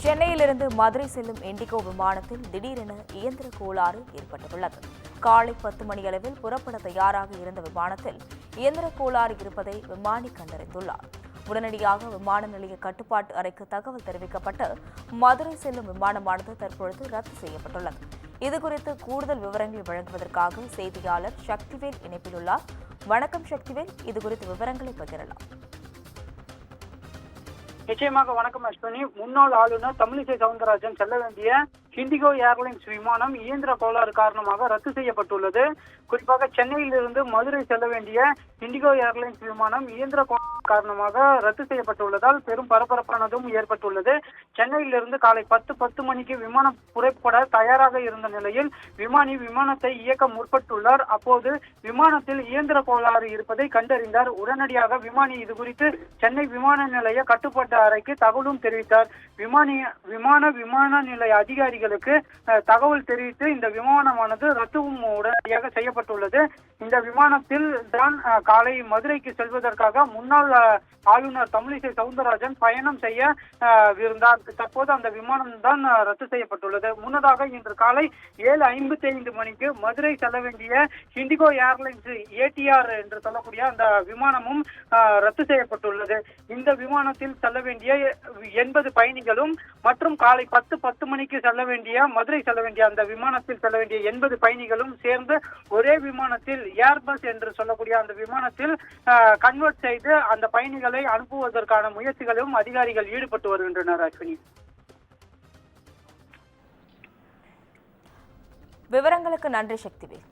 சென்னையிலிருந்து மதுரை செல்லும் இண்டிகோ விமானத்தில் திடீரென இயந்திர கோளாறு ஏற்பட்டுள்ளது. காலை 10 மணியளவில் புறப்பட தயாராக இருந்த விமானத்தில் இயந்திர கோளாறு இருப்பதை விமானி கண்டறிந்துள்ளார். உடனடியாக விமான நிலைய கட்டுப்பாட்டு அறைக்கு தகவல் தெரிவிக்கப்பட்டு மதுரை செல்லும் விமானமானது தற்பொழுது ரத்து செய்யப்பட்டுள்ளது. இதுகுறித்து கூடுதல் விவரங்களை வழங்குவதற்காக செய்தியாளர் சக்திவேல் இணைப்பில் உள்ளார். வணக்கம் சக்திவேல், இதுகுறித்து விவரங்களை பகிரலாம். நிச்சயமாக வணக்கம் அஸ்வினி. முன்னாள் ஆளுநர் தமிழிசை சவுந்தரராஜன் செல்ல வேண்டிய இண்டிகோ ஏர்லைன்ஸ் விமானம் இயந்திர கோளாறு காரணமாக ரத்து செய்யப்பட்டுள்ளது. குறிப்பாக சென்னையிலிருந்து மதுரை செல்ல வேண்டிய இண்டிகோ ஏர்லைன்ஸ் விமானம் இயந்திர கோளாறு காரணமாக ரத்து செய்யப்பட்டுள்ளதால் பெரும் பரபரப்பானதும் ஏற்பட்டுள்ளது. சென்னையிலிருந்து காலை 10 மணிக்கு விமானம் புறப்பட தயாராக இருந்த நிலையில் விமானி விமானத்தை இயக்க முற்பட்டுள்ளார். அப்போது விமானத்தில் இயந்திர கோளாறு இருப்பதை கண்டறிந்தார். உடனடியாக விமானி இது குறித்து சென்னை விமான நிலைய கட்டுப்பாட்டு அறைக்கு தகவலும் தெரிவித்தார். விமான நிலைய அதிகாரிகளுக்கு தகவல் தெரிவித்து இந்த விமானமானது ரத்துவும் உடனடியாக செய்யப்பட்டுள்ளது. இந்த விமானத்தில் தான் காலை மதுரைக்கு செல்வதற்காக முன்னாள் ஆளுநர் தமிழிசை சவுந்தரராஜன் பயணம் செய்ய இருந்தார். தற்போது அந்த விமானம் தான் ரத்து செய்யப்பட்டுள்ளது. முன்னதாக இன்று காலை 7:55 மணிக்கு மதுரை செல்ல வேண்டிய இண்டிகோ ஏர்லைன்ஸ் ஏடிஆர் என்று சொல்லக்கூடிய அந்த விமானமும் ரத்து செய்யப்பட்டுள்ளது. இந்த விமானத்தில் செல்ல வேண்டிய 80 பயணிகளும் மற்றும் காலை 10 மணிக்கு மதுரை செல்ல வேண்டிய அந்த விமானத்தில் செல்ல வேண்டிய 80 பயணிகளும் சேர்ந்து ஒரே விமானத்தில் ஏர்பஸ் என்று சொல்லக்கூடிய அந்த விமானத்தில் கன்வெர்ட் செய்து அந்த பயணிகளை அனுப்புவதற்கான முயற்சிகளும் அதிகாரிகள் ஈடுபட்டு வருகின்றனர். அஸ்வினி, விவரங்களுக்கு நன்றி சக்திவேல்.